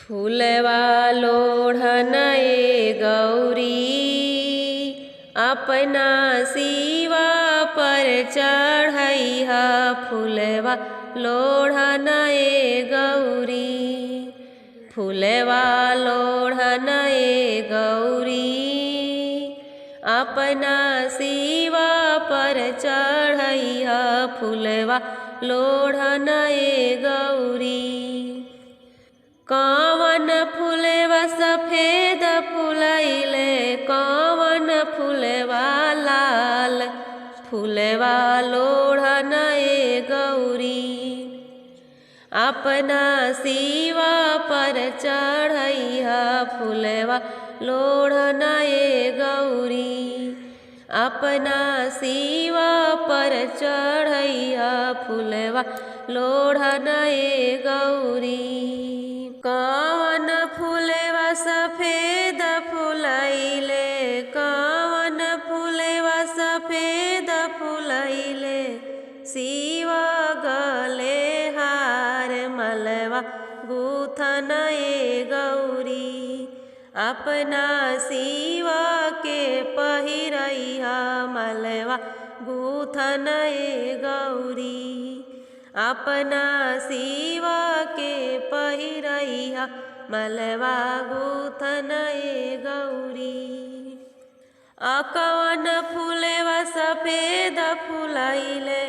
फूलवा लोढ़न ए गौरी अपना सिवा पर चढ़ैहा। फूलवा लोढ़न ए गौरी, फूलवा लोढ़न ए गौरी अपना सिवा पर चढ़ैहा। फूलवा लोढ़न ए गौरी। कवन फूलवा सफेद फुलैले, कवन फूलवा लाल, फूलवा लोढ़न ए गौरी अपना सिवा पर चढ़ैहा। फूलवा लोढ़न ए गौरी अपना सिवा पर चढ़ैहा। फूलवा लोढ़न ए गौरी। कवन फूलवा सफेद फुलैले, कवन फूलवा सफेद फुलैले, सिवा गले हार मलवा गूथन ए गौरी अपना सिवा के पहिरैहा। मलवा गूथन ए गौरी अपना सिवा के पहिरैहा। मलवा गूथन ए गौरी। अकवन फूलवा सफेद फुलैले,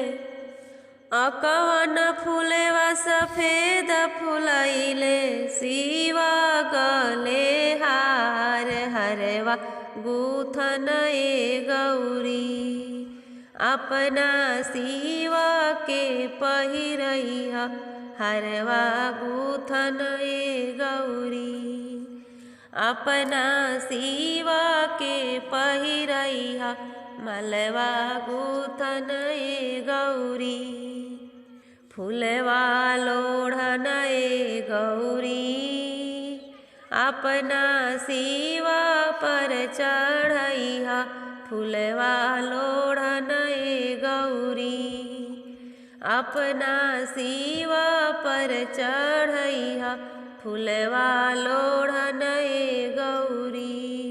अकवन फूलवा सफेद फुलैले, सिवा गले हार हरवा गूथन ए गौरी अपना सिवा के पहिरैहा। हरवा गूथन ए गौरी अपना सिवा के पहिरैहा। मलवा गूथन ए गौरी। फूलवा लोढ़न ए गौरी अपना सिवा पर चढ़ैहा। फूलवा लोढ़न ए गौरी अपना सिवा पर चढ़ैहा। फूलवा लोढ़न ए गौरी।